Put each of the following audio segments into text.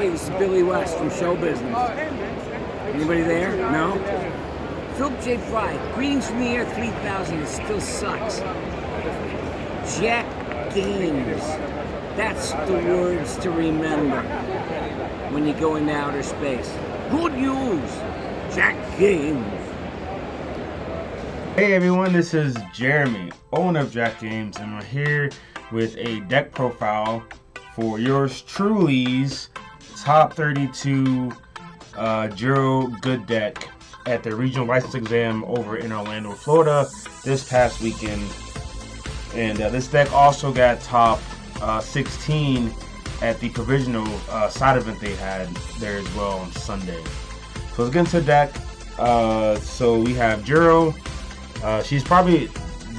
Hey, this is Billy West from Show Business. Anybody there? No? Philip J. Fry, greetings from the year 3000. It still sucks. Jack Games. That's the words to remember when you go into outer space. Good news. Jack Games. Hey everyone, this is Jeremy, owner of Jack Games, and we're here with a deck profile for yours truly's top 32 Jiro good deck at the regional license exam over in Orlando, Florida this past weekend. And this deck also got top 16 at the provisional side event they had there as well on Sunday. So let's get into the deck. So we have Jiro. She's probably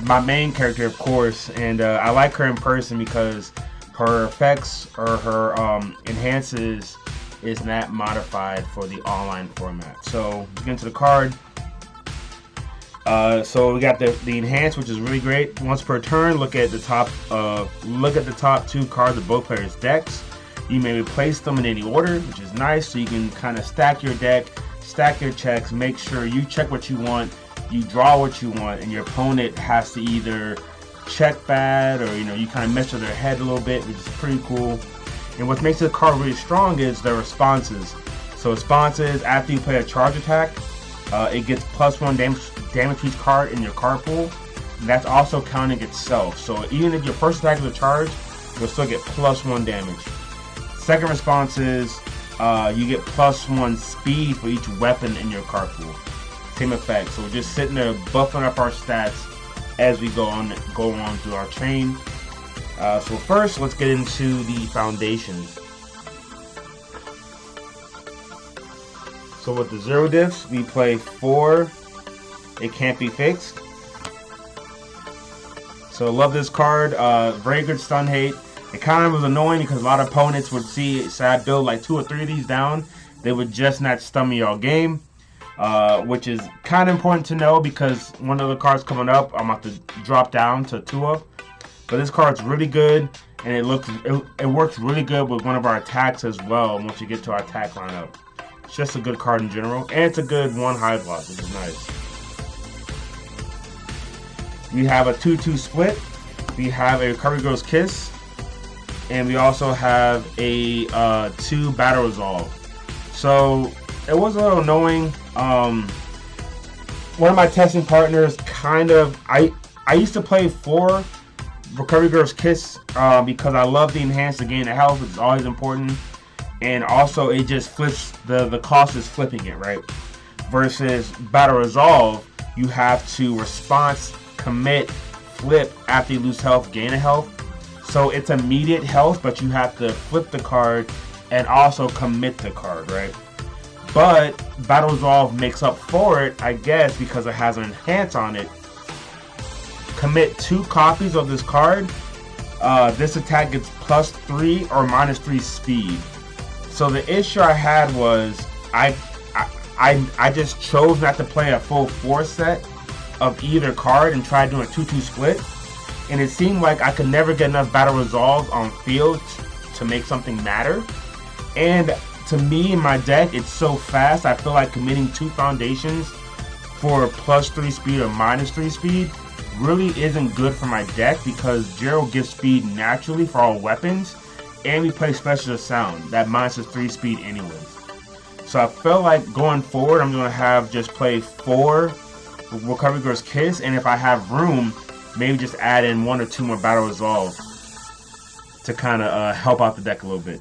my main character, of course, and I like her in person because her effects or her enhances is not modified for the online format. So let's get into the card. So we got the enhance, which is really great. Once per turn, look at the top two cards of both players' decks. You may replace them in any order, which is nice. So you can kind of stack your deck, stack your checks, make sure you check what you want, you draw what you want, and your opponent has to either check bad or you kind of mess with their head a little bit, which is pretty cool. And what makes the card really strong is the responses. So responses, after you play a charge attack, it gets +1 damage to each card in your card pool. And that's also counting itself. So even if your first attack is a charge, you'll still get +1 damage. Second response is you get +1 speed for each weapon in your card pool. Same effect. So we're just sitting there buffing up our stats as we go on through our chain. So first, let's get into the foundations. So with the zero diffs, we play 4. It can't be fixed. So love this card. Very good stun hate. It kind of was annoying because a lot of opponents would say I build like 2 or 3 of these down, they would just not stun me all game. Which is kind of important to know because one of the cards coming up I'm about to drop down to 2 of. But this card's really good, and it works really good with one of our attacks as well once you get to our attack lineup. It's just a good card in general, and it's a good 1 high block, which is nice. We have a 2/2 split. We have a Recovery Girl's Kiss, and we also have a 2 Battle Resolve. So it was a little annoying. One of my testing partners I used to play 4 Recovery Girl's Kiss because I love the enhance to gain the health, which is always important. And also it just flips, the cost is flipping it, right? Versus Battle Resolve, you have to response, commit, flip after you lose health, gain a health. So it's immediate health, but you have to flip the card and also commit the card, right? But Battle Resolve makes up for it, I guess, because it has an enhance on it. Commit 2 copies of this card. This attack gets +3 or -3 speed. So the issue I had was I just chose not to play a full 4 set of either card and tried doing a 2/2 split. And it seemed like I could never get enough Battle Resolve on field to make something matter. And to me, in my deck, it's so fast, I feel like committing 2 foundations for +3 speed or -3 speed really isn't good for my deck because Jiro gives speed naturally for all weapons, and we play Special Sound, that -3 speed anyways. So I felt like going forward, I'm going to have just play 4 Recovery Girl's Kiss, and if I have room, maybe just add in 1 or 2 more Battle Resolve to kind of help out the deck a little bit.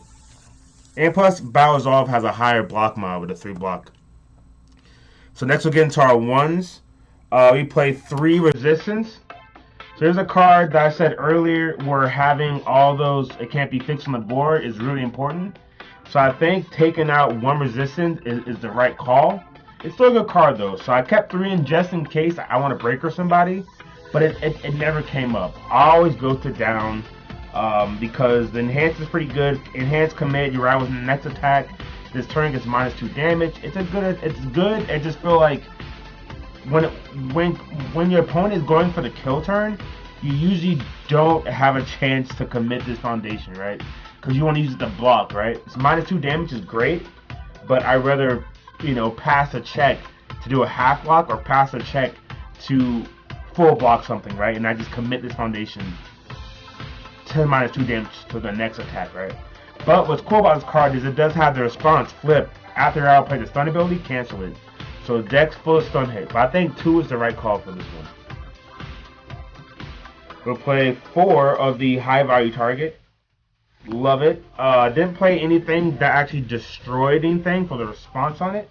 And plus, Battle Resolve has a higher block mod with a 3 block. So next we'll get into our ones. We play 3 Resistance. So here's a card that I said earlier where having all those it can't be fixed on the board is really important. So I think taking out 1 Resistance is the right call. It's still a good card though. So I kept 3 in just in case I want to break or somebody. But it never came up. I always go to down. Because the enhance is pretty good. Enhance commit, you're right with the next attack. This turn gets -2 damage. It's good. I just feel like when your opponent is going for the kill turn, you usually don't have a chance to commit this foundation, right? because you want to use it to block, right? So -2 damage is great, but I'd rather, you know, pass a check to do a half block or pass a check to full block something, right? And I just commit this foundation to -2 damage to the next attack, right? But what's cool about this card is it does have the response flip after I play the stun ability, cancel it. So the deck's full of stun hits. But I think 2 is the right call for this one. We'll play 4 of the high value target. Love it. Didn't play anything that actually destroyed anything for the response on it.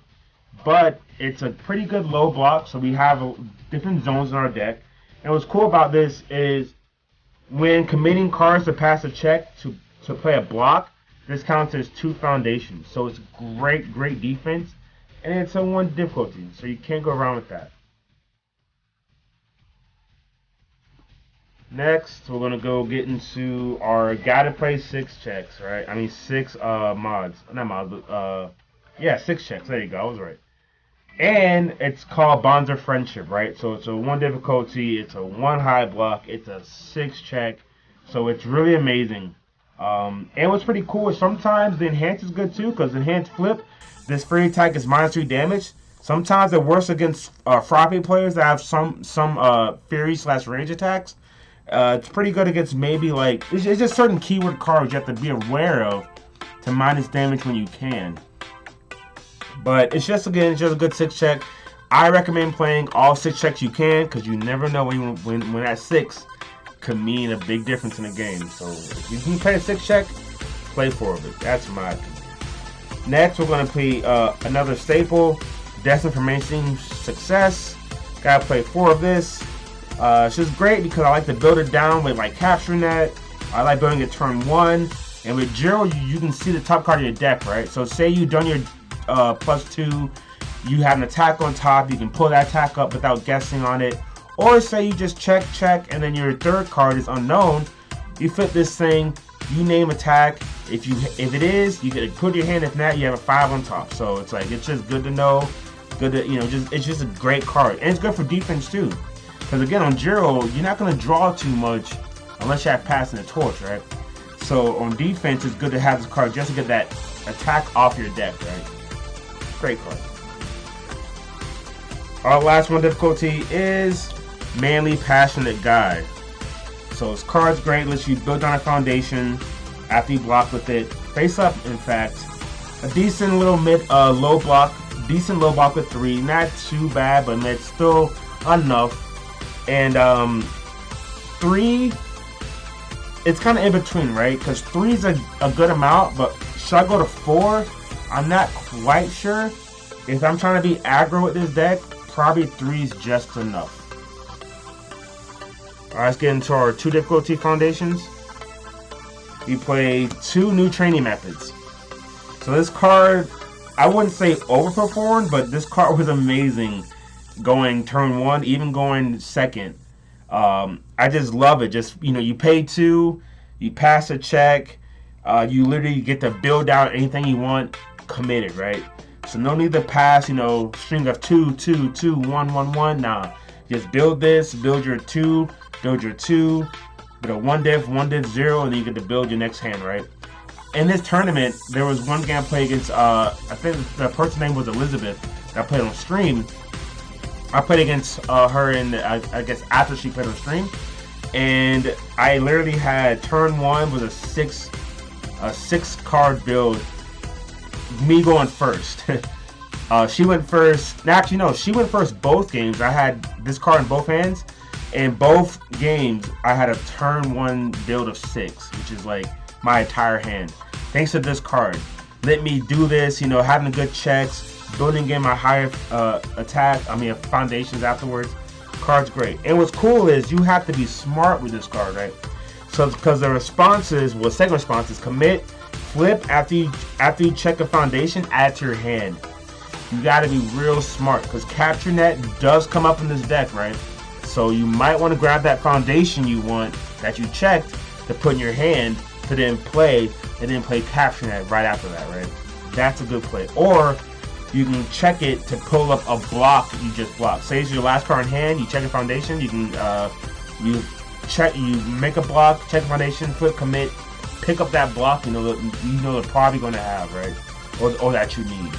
But it's a pretty good low block, so we have different zones in our deck. And what's cool about this is when committing cards to pass a check to play a block, this counts as 2 foundations. So it's great defense, and it's a 1 difficulty, so you can't go around with that. Next, we're gonna go get into our gotta play 6 checks, right? I mean 6 mods, not mods, but yeah, 6 checks. There you go, I was right. And it's called Bonds of Friendship, right? So it's a 1 difficulty, it's a 1 high block, it's a 6 check, so it's really amazing. And what's pretty cool is sometimes the enhance is good too, because enhance flip, this free attack is -3 damage. Sometimes it works against Frappe players that have some Fury/range attacks. It's pretty good against maybe like, it's just certain keyword cards you have to be aware of to minus damage when you can. But it's just, again, it's just a good 6 check. I recommend playing all 6 checks you can, because you never know when that 6 could mean a big difference in the game. So if you can play a 6 check, play 4 of it. That's my opinion. Next, we're going to play another staple, Disinformation Success. Gotta play 4 of this. It's just great because I like to build it down with like capturing that. I like building it turn 1. And with Jiro, you can see the top card of your deck, right? So say you've done your +2, you have an attack on top, you can pull that attack up without guessing on it. Or say you just check, and then your 3rd card is unknown. You flip this thing, you name attack. If it is, you get to put your hand. If not, you have a 5 on top. So it's like, it's just good to know. Good to, you know, it's just a great card. And it's good for defense too. Because again, on Jiro, you're not going to draw too much unless you have passing the torch, right? So on defense, it's good to have this card just to get that attack off your deck, right? Great card. Our last 1 difficulty is Manly Passionate Guy. So this card's great, lets you build on a foundation after you block with it. Face up, in fact. A decent little low block with 3. Not too bad, but it's still enough. And 3, it's kind of in between, right? Because 3 is a good amount, but should I go to 4? I'm not quite sure. If I'm trying to be aggro with this deck, probably 3 is just enough. Alright, let's get into our 2 difficulty foundations. We play 2 new training methods. So this card, I wouldn't say overperformed, but this card was amazing going turn 1, even going 2nd. I just love it. Just, you know, you pay 2, you pass a check, you literally get to build out anything you want, committed, right? So no need to pass, you know, string of 2, 2, 2, 1, 1, 1. Nah, just build this, build your 2, build your 2, with a 1 diff, 0, and then you get to build your next hand, right? In this tournament, there was one game I played against, I think the person's name was Elizabeth, that I played on stream. I played against her in, I guess, after she played on stream. And I literally had turn 1 with a 6 card build, me going first. She went first. Actually, no, she went first both games. I had this card in both hands. In both games, I had a turn 1 build of 6, which is like my entire hand. Thanks to this card. Let me do this, you know, having good checks, building in my higher foundations afterwards. Card's great. And what's cool is you have to be smart with this card, right? So, because the responses, well, second response is commit, flip after you check a foundation, add to your hand. You got to be real smart because Capture Net does come up in this deck, right? So you might want to grab that foundation you want that you checked to put in your hand to then play, and then play Capture Net right after that, right? That's a good play. Or you can check it to pull up a block you just blocked. Say it's your last card in hand, you check a foundation, you can you make a block, check a foundation, flip, commit, pick up that block, you know they're probably going to have, right? Or that you need.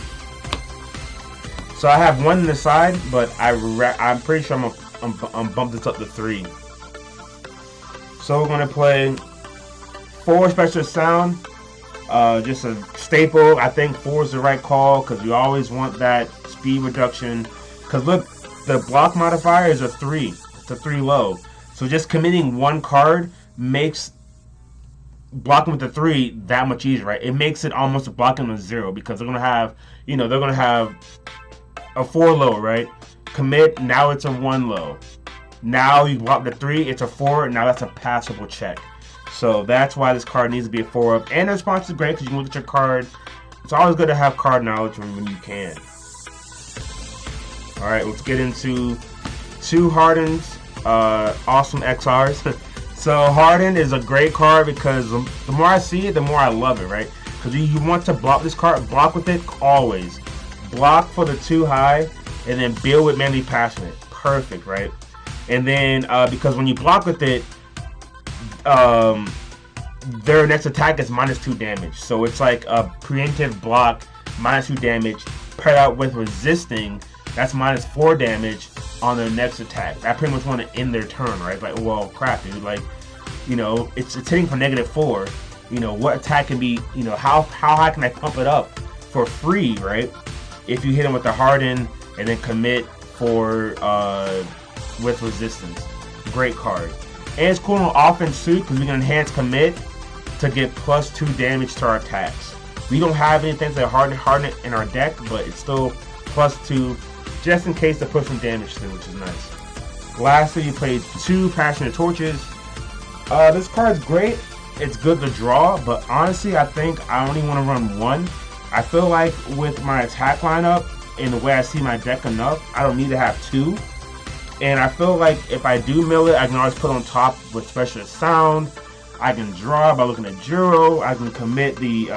So I have 1 in the side, but I'm pretty sure I'm bumped this up to 3. So we're going to play 4 special sound. Just a staple. I think 4 is the right call because you always want that speed reduction. Because look, the block modifier is a 3. It's a 3 low. So just committing 1 card makes blocking with the 3 that much easier, right? It makes it almost a blocking with 0 because they're gonna have, they're gonna have a 4 low, right? Commit, now it's a 1 low. Now you block the 3, it's a 4, and now that's a passable check. So that's why this card needs to be a 4 up. And the response is great because you can look at your card. It's always good to have card knowledge when you can. Alright, let's get into 2 Hardens, awesome XRs. So Harden is a great card because the more I see it, the more I love it, right? Because you want to block this card, block with it always. Block for the 2 high, and then build with Manly Passionate. Perfect, right? And then because when you block with it, their next attack is -2 damage. So it's like a preemptive block, -2 damage, paired out with resisting, that's -4 damage on their next attack. I pretty much want to end their turn, right? Like, well, crap, dude. Like, it's hitting for -4. What attack can be, how high can I pump it up for free, right? If you hit him with the Harden and then commit for with resistance. Great card. And it's cool on offense too because we can enhance commit to get +2 damage to our attacks. We don't have anything that harden it in our deck, but it's still +2 just in case to put some damage through, which is nice. Lastly, you play 2 Passionate Torches. This card's great. It's good to draw, but honestly, I think I only want to run 1. I feel like with my attack lineup and the way I see my deck enough, I don't need to have 2. And I feel like if I do mill it, I can always put on top with Special Sound. I can draw by looking at Jiro. I can commit the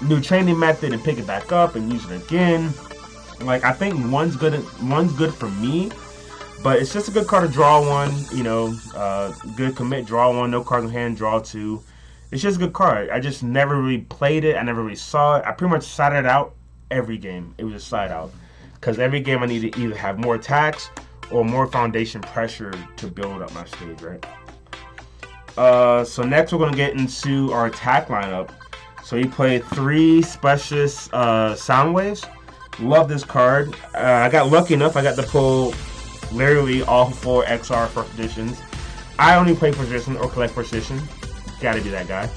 new training method and pick it back up and use it again. Like, I think one's good for me, but it's just a good card to draw 1. Good commit, draw 1, no cards in hand, draw 2. It's just a good card. I just never really played it. I never really saw it. I pretty much sided out every game. It was a side out. Because every game I need to either have more attacks or more foundation pressure to build up my stage, right? So next we're going to get into our attack lineup. So you play 3 Specialist Sound Waves. Love this card. I got lucky enough. I got to pull literally all 4 XR first editions. I only play first edition or collect first edition. Gotta be that guy.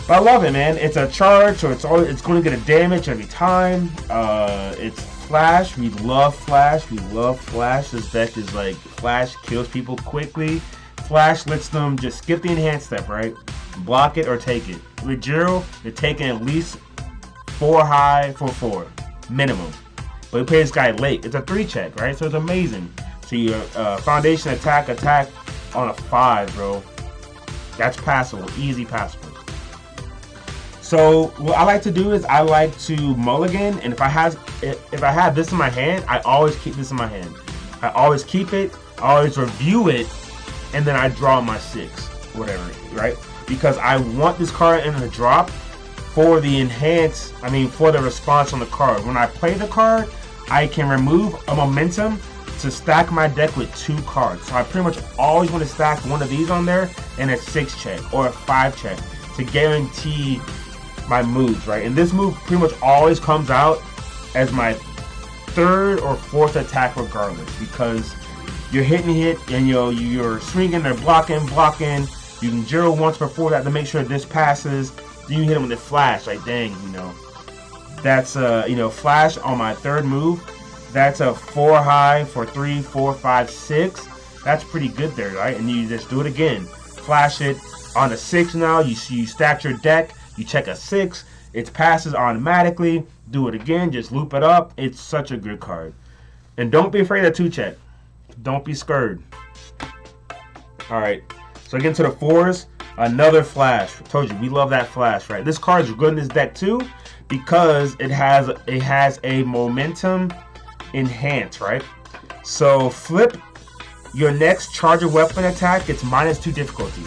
But I love it, man. It's a charge, so it's going to get a damage every time. It's Flash. We love Flash. We love Flash. This deck is like Flash kills people quickly. Flash lets them just skip the enhanced step, right? Block it or take it. With Jiro, you're taking at least 4 high for 4 minimum. But we play this guy late. It's a 3 check, right? So it's amazing. So your foundation attack on a 5, bro. That's passable, easy passable. So what I like to do is I like to mulligan, and if I have this in my hand, I always keep this in my hand. I always keep it, I always review it, and then I draw my 6, whatever, right? Because I want this card in the drop for the for the response on the card. When I play the card, I can remove a momentum to stack my deck with 2 cards. So I pretty much always want to stack one of these on there and a 6 check or a 5 check to guarantee my moves, right? And this move pretty much always comes out as my 3rd or 4th attack regardless, because you're hitting and you're swinging or blocking. You can Jiro once before that to make sure this passes. Then you hit him with the Flash, like dang, that's Flash on my 3rd move. That's a 4 high for 3, 4, 5, 6. That's pretty good there, right? And you just do it again. Flash it on a 6 now. You stack your deck. You check a 6. It passes automatically. Do it again. Just loop it up. It's such a good card. And don't be afraid of 2 check. Don't be scared. Alright. So again to the 4s. Another Flash. I told you, we love that Flash, right? This card is good in this deck too because it has a momentum enhance, right? So flip your next charger weapon attack, it's -2 difficulty.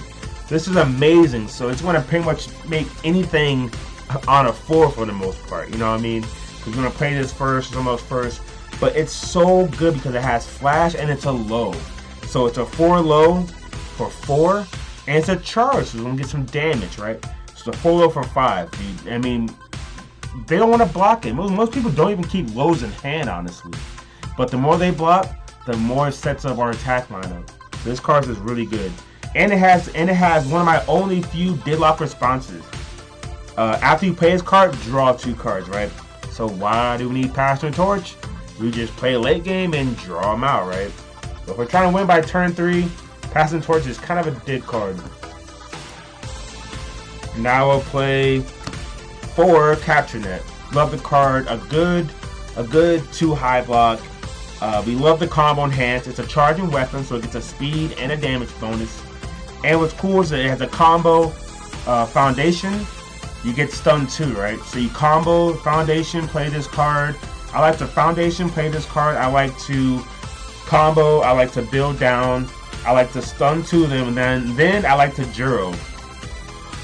This is amazing. So it's going to pretty much make anything on a 4 for the most part. You know what I mean? You're going to play this first, it's almost first. But it's so good because it has flash and it's a low. So it's a 4 low for 4. And it's a charge, so it's going to get some damage, right? So it's a 4 low for 5. I mean, they don't want to block it. Most people don't even keep lows in hand, honestly. But the more they block, the more it sets up our attack lineup. So this card is really good. And it has one of my only few deadlock responses. After you play this card, draw 2 cards, right? So why do we need Passion Torch? We just play late game and draw them out, right? So if we're trying to win by turn 3, Passion Torch is kind of a dead card. Now we'll play 4 Capture Net. Love the card. A good 2 high block. We love the combo enhance. It's a charging weapon, so it gets a speed and a damage bonus. And what's cool is that it has a combo foundation. You get stunned too, right? So you combo foundation, play this card. I like to foundation, play this card. I like to combo. I like to build down. I like to stun 2 of them, and then I like to Jiro.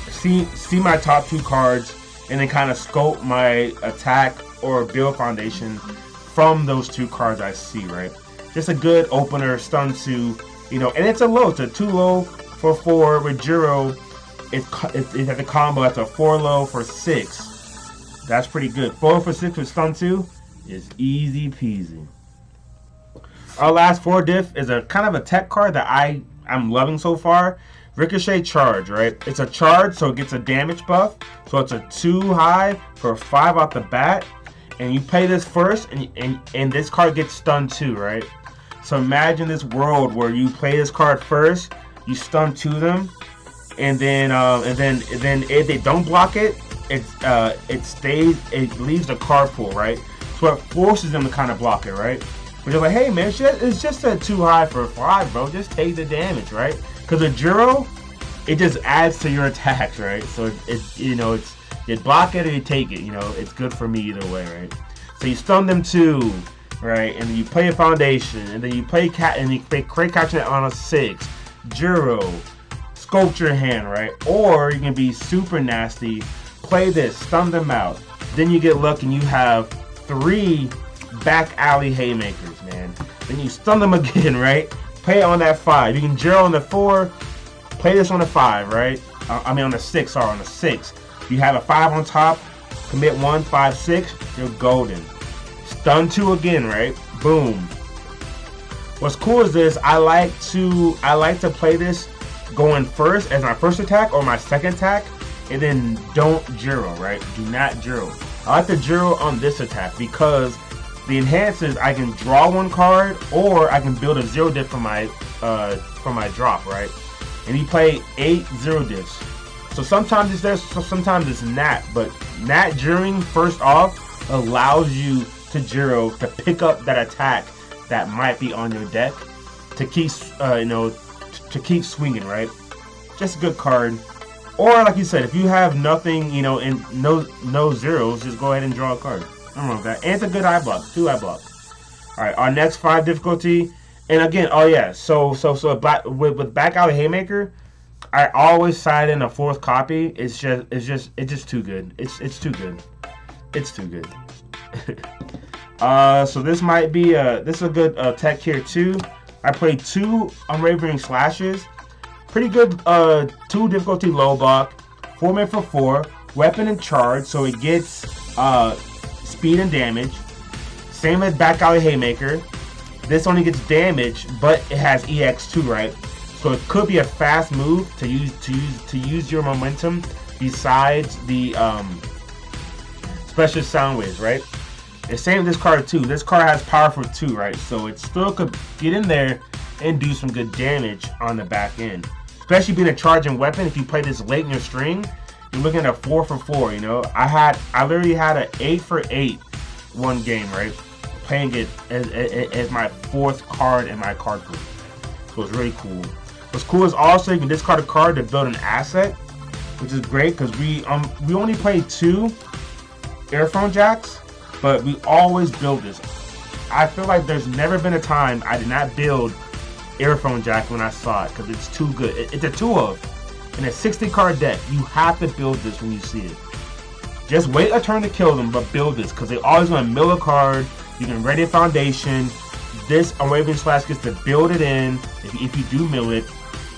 See my top 2 cards, and then kind of scope my attack or build foundation from those 2 cards I see, right? Just a good opener, stun 2, you know, and it's a low. It's a 2 low for 4 with Jiro. It's at the combo. That's a 4 low for 6. That's pretty good. 4 for 6 with stun 2 is easy peasy. Our last 4 diff is a kind of a tech card that I'm loving so far. Ricochet Charge, right? It's a charge, so it gets a damage buff. So it's a 2 high for 5 off the bat. And you play this first, and this card gets stunned too, right? So imagine this world where you play this card first, you stun 2 of them, and then if they don't block it, it leaves the card pool, right? So it forces them to kind of block it, right? But you're like, hey man, it's just a 2 high for 5, bro. Just take the damage, right? Because a Jiro, it just adds to your attacks, right? So it's you block it or you take it. You know, it's good for me either way, right? So you stun them 2, right? And then you play a foundation, and then you play Crate Capture Net on a 6. Jiro, sculpt your hand, right? Or you can be super nasty, play this, stun them out. Then you get lucky and you have 3 back alley haymakers, man. Then you stun them again, right? Play it on that 5. You can Jiro on the 4, play this on the 5, right? I mean on the 6, sorry, on the 6. You have a 5 on top, commit 1, 5, 6, you're golden. Stun 2 again, right? Boom. What's cool is this, I like to play this going first as my first attack or my second attack, and then don't Jiro, right? Do not Jiro. I like to Jiro on this attack because the enhances, I can draw 1 card or I can build a 0 diff from my drop, right? And you play 8 0 diffs. So sometimes it's this, so sometimes it's Nat, but Nat Jiroing first off allows you to Jiro to pick up that attack that might be on your deck to keep to keep swinging, right? Just a good card. Or like you said, if you have nothing, you know, and no zeros, just go ahead and draw a card. I'm wrong with that. And it's a good eye block, 2 eye block. All right, our next 5 difficulty, and again, oh yeah, so with back alley haymaker, I always side in a 4th copy. It's just too good. It's too good. It's too good. So this might be this is a good tech here too. I played 2 Unwavering Slashes. Pretty good 2 difficulty low block. 4 man for 4. Weapon and charge, so it gets speed and damage. Same as back alley haymaker. This only gets damage, but it has EX2, right? So it could be a fast move to use your momentum besides the special sound waves, right? The same with this card too. This card has power for 2, right? So it still could get in there and do some good damage on the back end. Especially being a charging weapon, if you play this late in your string, you're looking at a 4 for 4, you know? I literally had an 8 for 8 one game, right? Playing it as my 4th card in my card pool. So it's really cool. What's cool is also you can discard a card to build an asset, which is great because we only play 2 earphone jacks, but we always build this. I feel like there's never been a time I did not build earphone jack when I saw it because it's too good. It's a 2 of. in a 60 card deck, you have to build this when you see it. Just wait a turn to kill them, but build this, because they're always going to mill a card. You can ready a foundation. This Unwavering Slash gets to build it in. If you do mill it,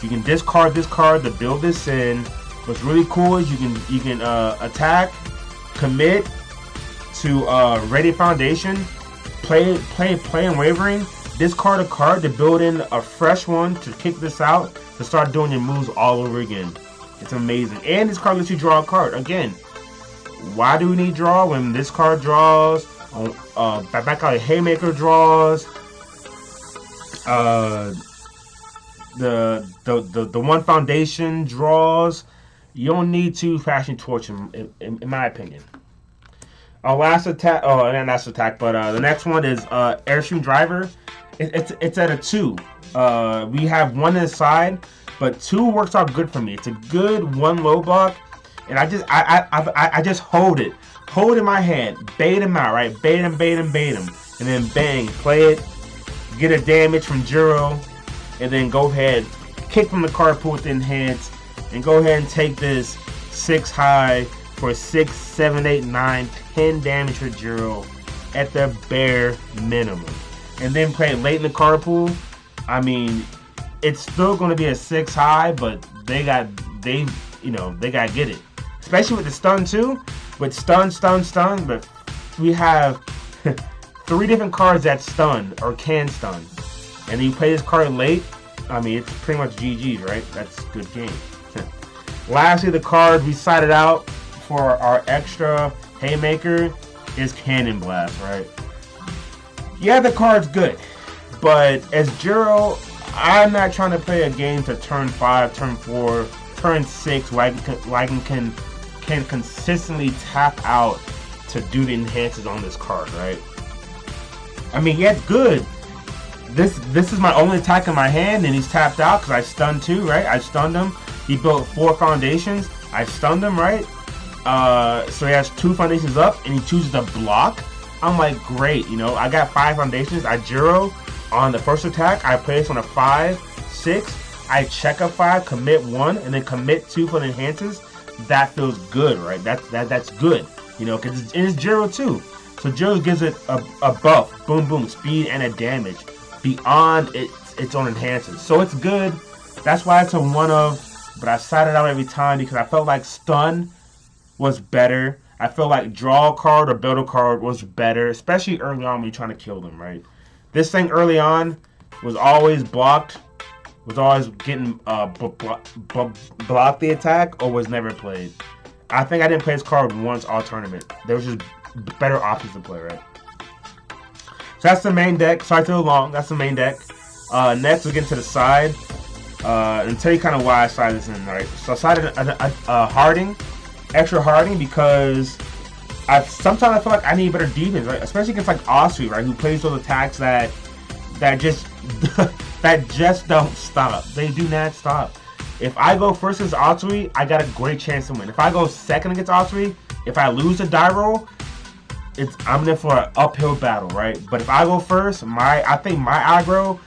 you can discard this card to build this in. What's really cool is you can attack, commit to ready a foundation, play Unwavering, discard a card to build in a fresh one to kick this out to start doing your moves all over again. It's amazing. And this card lets you draw a card again. Why do we need draw when this card draws? Back out a Haymaker draws. The one foundation draws. You don't need to Passion Torch in my opinion. Last attack. Oh, and last attack. But the next one is Airstream Driver. It's at a 2. We have 1 inside, but 2 works out good for me. It's a good 1 low block. And I just hold it in my hand, bait him out, right? Bait him, and then bang, play it, get a damage from Jiro, and then go ahead, kick from the card pool with enhance, and go ahead and take this 6 high for 6, 7, 8, 9, 10 damage for Jiro at the bare minimum, and then play it late in the card pool. I mean, it's still going to be a 6 high, but they gotta get it. Especially with the stun too. With stun, but we have 3 different cards that stun or can stun. And then you play this card late, I mean, it's pretty much GG's, right? That's a good game. Lastly, the card we sided out for our extra Haymaker is Cannon Blast, right? Yeah, the card's good. But as Jiro, I'm not trying to play a game to turn 5, turn 4, turn 6 where I can consistently tap out to do the enhances on this card, right? I mean, yeah, it's good. This is my only attack in my hand, and he's tapped out because I stunned 2, right? I stunned him. He built 4 foundations. I stunned him, right? So he has 2 foundations up, and he chooses to block. I'm like, great, I got 5 foundations. I Jiro on the first attack. I place on a 5, 6. I check a 5, commit 1, and then commit 2 for the enhances. That feels good, right? That's good, because it's Jiro too. So Jiro gives it a buff, boom, boom, speed and a damage beyond its own enhances. So it's good. That's why it's a 1 of. But I sided out every time because I felt like stun was better. I felt like draw a card or build a card was better, especially early on when you're trying to kill them, right? This thing early on was always blocked. Was always getting blocked the attack or was never played. I think I didn't play this card once all tournament. There was just better options to play, right? So that's the main deck. Sorry to go long. That's the main deck. Next, we get to the side. And tell you kind of why I sided this in, right? So I sided a Harding, extra Harding, because sometimes I feel like I need better defense, right? Especially against like Osui, right? Who plays those attacks that just that just don't stop. They do not stop. If I go first against Osui, I got a great chance to win. If I go second against Osui, if I lose the die roll, I'm there for an uphill battle, right? But if I go first, I think my aggro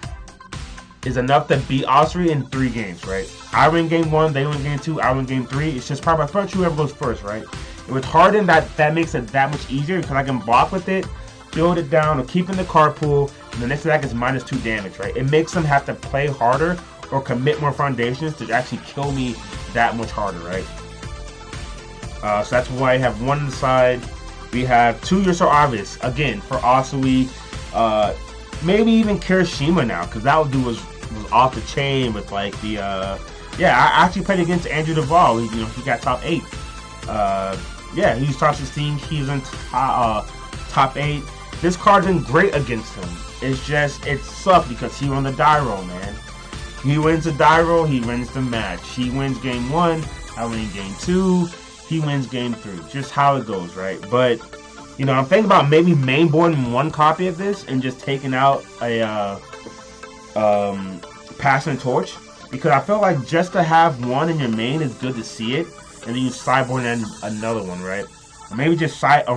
is enough to beat Osui in 3 games, right? I win game 1, they win game 2, I win game 3. It's just probably whoever goes first, right? And with Harden, that makes it that much easier because I can block with it, build it down, or keep in the card pool, and the next attack is -2 damage, right? It makes them have to play harder or commit more foundations to actually kill me that much harder, right? So that's why I have 1 on the side. We have 2 You're So Obvious, again, for Osui. Maybe even Kirishima now, because that dude was off the chain with like the yeah, I actually played against Andrew Duvall. He got top 8. Yeah, he was top 16. He was in top 8. This card's been great against him. It's just it sucked because he won the die roll, man. He wins the die roll, he wins the match. He wins game 1, I win game 2. He wins game 3. Just how it goes, right? But I'm thinking about maybe mainboarding 1 copy of this and just taking out a Passion Torch, because I feel like just to have 1 in your main is good to see it, and then you sideboard in another one, right? Or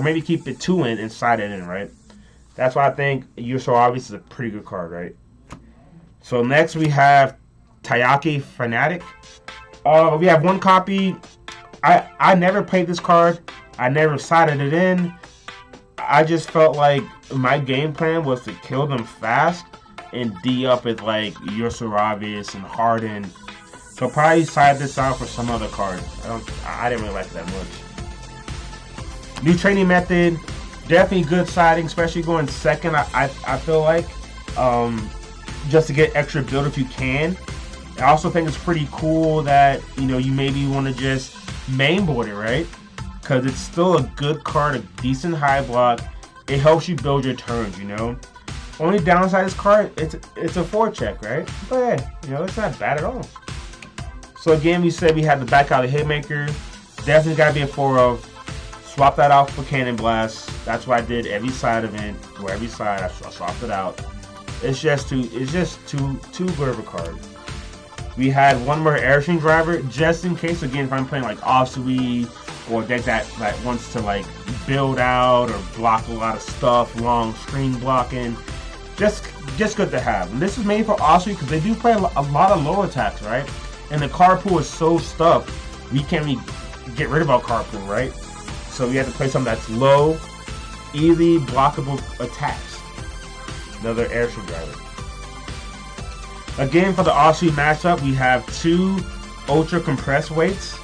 maybe keep the 2 in and side it in, right? That's why I think You're So Obvious is a pretty good card, right? So next we have Taiyaki Fanatic. We have one copy. I never played this card. I never sided it in. I just felt like my game plan was to kill them fast and D up with like your Saravius and Harden. So probably side this out for some other card. I didn't really like it that much. New training method, definitely good siding, especially going second. I feel like just to get extra build if you can. I also think it's pretty cool that you maybe want to just mainboard it, right? Because it's still a good card, a decent high block. It helps you build your turns, Only downside of this card, it's a 4-check, right? But yeah, it's not bad at all. So again, we said we had the back out of Hitmaker. Definitely got to be a 4-of. Swap that out for Cannon Blast. That's what I did every side event, or every side I swapped it out. It's just too good of a card. We had one more Airstream Driver, just in case, again, if I'm playing like Osui, or a deck that wants to like build out or block a lot of stuff, long screen blocking. Just good to have. And this is made for Osui because they do play a lot of low attacks, right? And the card pool is so stuffed, we can't really get rid of our card pool, right? So we have to play something that's low, easy blockable attacks. Another Airstream Driver. Again, for the Osui matchup, we have 2 ultra compressed weights.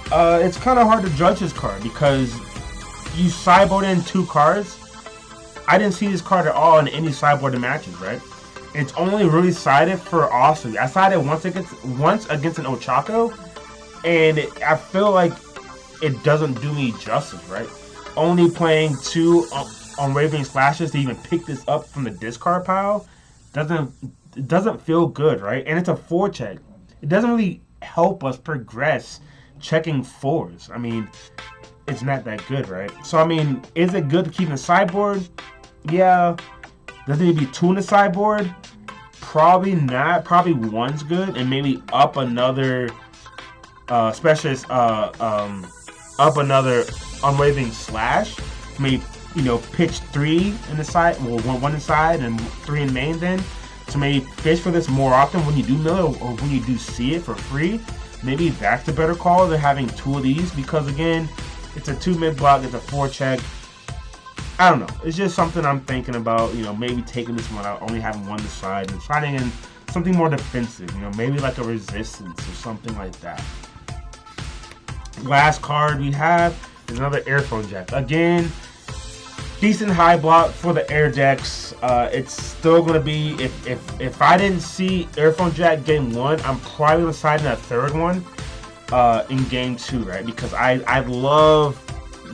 It's kind of hard to judge this card because you sideboard in 2 cards. I didn't see this card at all in any sideboarded matches, right? It's only really sided for Osui. I sided once against an Ochako, and I feel like it doesn't do me justice, right? Only playing 2 Unwavering Slashes to even pick this up from the discard pile doesn't feel good, right? And it's a 4-check. It doesn't really help us progress checking 4s. I mean, it's not that good, right? So, I mean, is it good to keep in the sideboard? Yeah. Does it need to be 2 in the sideboard? Probably not. Probably 1's good, and maybe up another specialist, up another Unwavering Slash. Maybe, pitch 3 in the side, well, 1 inside and 3 in main then. To maybe fish for this more often when you do know or when you do see it for free. Maybe that's the better call than having 2 of these, because again, it's a 2 mid block, it's a 4-check. I don't know. It's just something I'm thinking about, maybe taking this one out, only having 1 to side and trying in something more defensive, maybe like a resistance or something like that. Last card we have is another Airphone Jack. Again, decent high block for the air decks. It's still going to be, if I didn't see Airphone Jack game 1, I'm probably going to side in a 3rd one in game 2, right? Because I love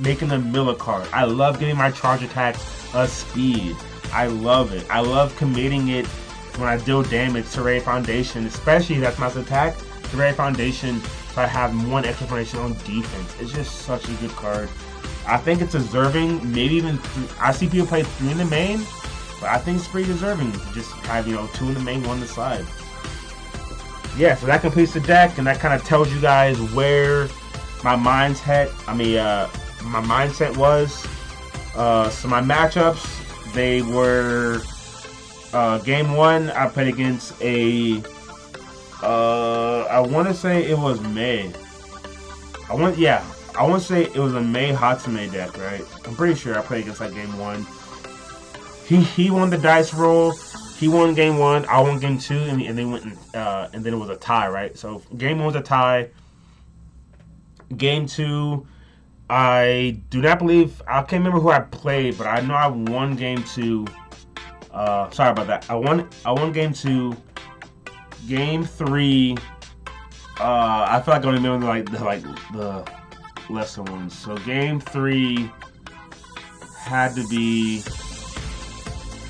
making the Miller card. I love getting my charge attacks a speed. I love it. I love committing it when I deal damage to Ray Foundation, especially if that's my attack, to Ray Foundation, so I have 1 extra foundation on defense. It's just such a good card. I think it's deserving, maybe even I see people play 3 in the main, but I think it's pretty deserving to just have, 2 in the main, 1 on the side. Yeah, so that completes the deck, and that kind of tells you guys where my mindset was. So my matchups, they were game 1, I played against a I want to say it was May. I want to say it was a May Hatsume deck, right? I'm pretty sure I played against that game 1. He won the dice roll. He won game 1. I won game 2, and they went and then it was a tie, right? So game 1 was a tie. Game 2, I do not believe, I can't remember who I played, but I know I won game 2. Sorry about that. I won game 2. Game 3, I feel like I don't remember the lesser ones. So game 3 had to be,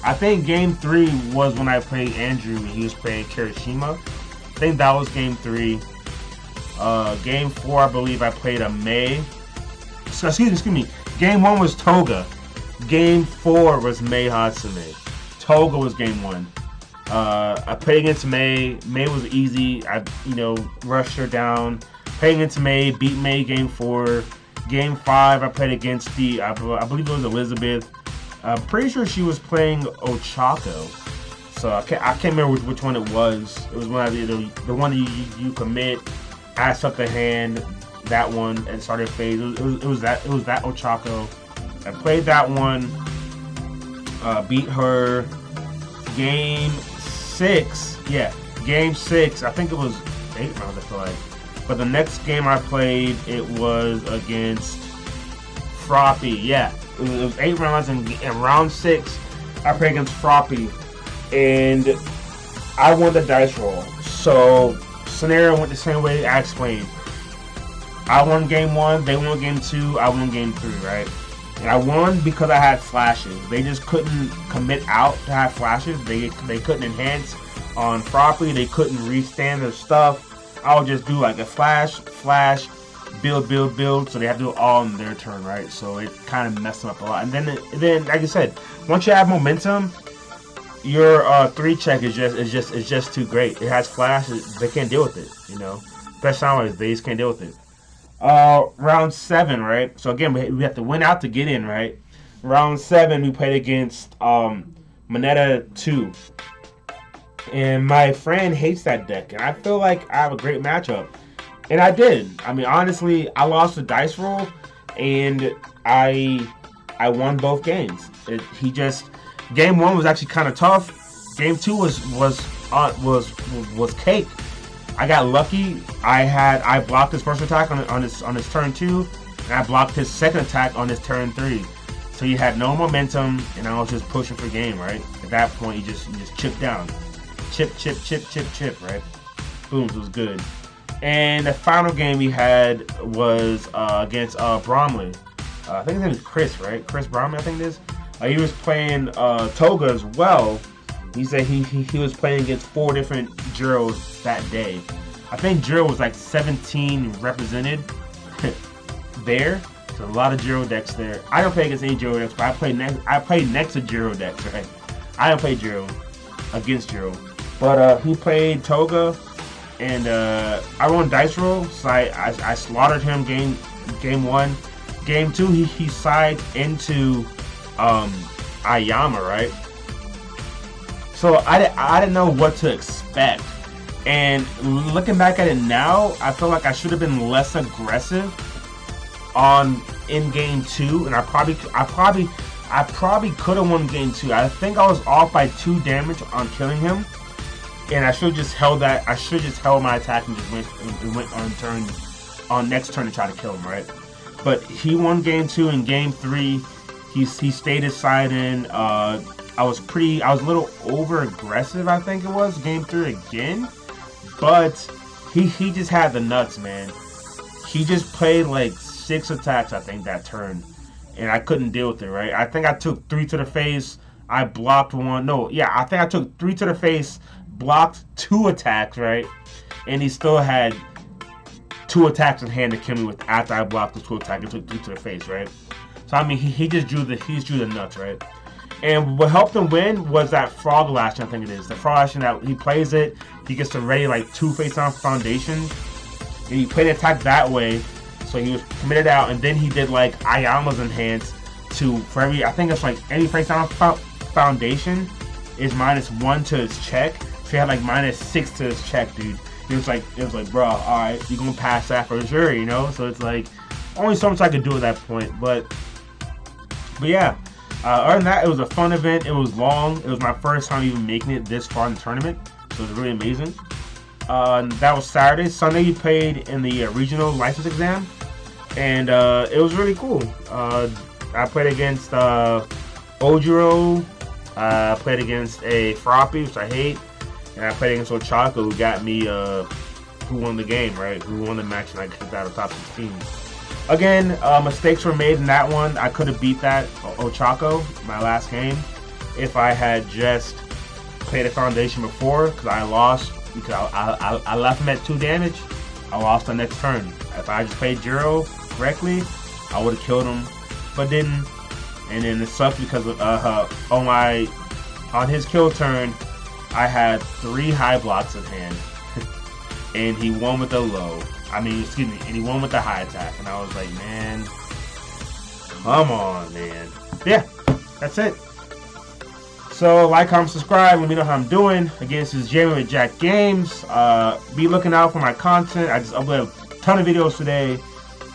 I think game 3 was when I played Andrew and he was playing Kirishima. I think that was game 3. Game 4, I believe I played a May. So, excuse me. Game 1 was Toga. Game 4 was May Hatsume. Toga was game 1. I played against May. May was easy. I, rushed her down. Played against May, beat May game 4. Game 5, I played against I believe it was Elizabeth. I'm pretty sure she was playing Ochako. So I can't remember which one it was. It was one of the one you commit. ass up the hand, that one, and started phase. It was that Ochako. I played that one, beat her game 6. Yeah, game 6. I think it was 8 rounds, I feel like. But the next game I played, it was against Froppy. Yeah, it was 8 rounds, and in round 6, I played against Froppy, and I won the dice roll. So scenario went the same way I explained. I won game 1, they won game 2, I won game 3, right? And I won because I had flashes. They just couldn't commit out to have flashes. They couldn't enhance on Froppy. They couldn't restand their stuff. I would just do like a flash, build. So they have to do it all in their turn, right? So it kind of messed them up a lot. And then like I said, once you have momentum, your 3 check is just too great. It has flash. They can't deal with it, you know. Especially nowadays, they just can't deal with it. Round 7, right? So again, we have to win out to get in, right? Round 7, we played against Moneta 2. And my friend hates that deck, and I feel like I have a great matchup. And I did. I mean, honestly, I lost the dice roll, and I won both games. Game 1 was actually kind of tough. Game 2 was cake. I got lucky. I blocked his first attack on his turn 2, and I blocked his second attack on his turn 3. So he had no momentum, and I was just pushing for game, right? At that point, he just chipped down. Chip, right? Boom, it was good. And the final game we had was against Bromley. I think his name is Chris, right? Chris Bromley, I think it is. He was playing Toga as well. He said he was playing against 4 different Jiros that day. I think Jiro was like 17 represented there. So a lot of Jiro decks there. I don't play against any Jiro decks, but I played next to Jiro decks, right? I don't play Jiro against Jiro. But he played Toga, and I won dice roll, so I slaughtered him game 1. Game 2, he sided into Ayama, right? So I didn't know what to expect. And looking back at it now, I feel like I should have been less aggressive in game 2, and I probably could have won game 2. I think I was off by 2 damage on killing him. And I should have just held that. I should have just held my attack and just went on next turn to try to kill him, right? But he won game 2. And game 3, he stayed his side in. I was a little over aggressive, I think it was game 3 again. But he just had the nuts, man. He just played like 6 attacks, I think, that turn, and I couldn't deal with it, right? I think I took 3 to the face. I blocked 1. No, yeah, I think I took 3 to the face. Blocked 2 attacks, right? And he still had 2 attacks in hand to kill me with after I blocked the 2 attacks and took 3 to the face, right? So I mean, he just drew the nuts, right? And what helped him win was that frog lash, I think it is. The frog lash that he plays it, he gets to ready like 2 face-down foundations, and he played the attack that way. So he was committed out, and then he did like Ayama's enhance for every. I think it's like any face-down foundation is -1 to his check. He had like -6 to his check, dude. It was like, bro, all right, you gonna pass that for sure, you know? So it's like only so much I could do at that point, but yeah. Other than that, it was a fun event. It was long. It was my first time even making it this far in the tournament, so it was really amazing. That was Saturday. Sunday, you played in the regional license exam, and it was really cool. I played against Ojiro. I played against a Froppy, which I hate. And I played against Ochako, who got me, who won the game, right? Who won the match, and I kicked out of top 16. Again, mistakes were made in that one. I could have beat that Ochako, my last game, if I had just played a foundation before, because I lost, because I left him at 2 damage. I lost the next turn. If I just played Jiro correctly, I would have killed him, but didn't. And then it sucked because on his kill turn, I had 3 high blocks in hand, and he won with a low. And he won with the high attack, and I was like, man, come on, man. Yeah, that's it. So like, comment, subscribe. Let me know how I'm doing. Again, this is Jamie with Jack Games. Be looking out for my content. I just uploaded a ton of videos today.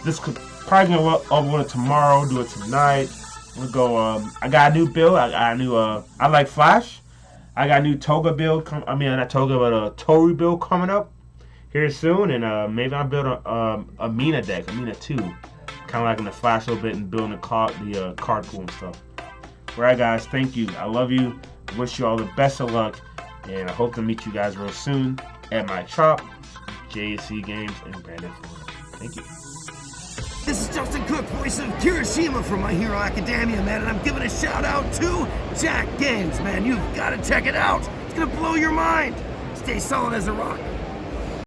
This could probably gonna upload it tomorrow. Do it tonight. I'm gonna go. I got a new build. I got a new. I like Flash. I got a new Toga build. I mean, not Toga, but a Toru build coming up here soon. And maybe I'll build a Mina deck, a Mina 2, kind of like in the Flash a little bit and building the card pool and stuff. Alright guys, thank you. I love you. Wish you all the best of luck. And I hope to meet you guys real soon at my shop, JSC Games in Brandon, Florida. Thank you. This is Justin Cook, voice of Kirishima from My Hero Academia, man, and I'm giving a shout out to Jack Games, man. You've got to check it out. It's going to blow your mind. Stay solid as a rock.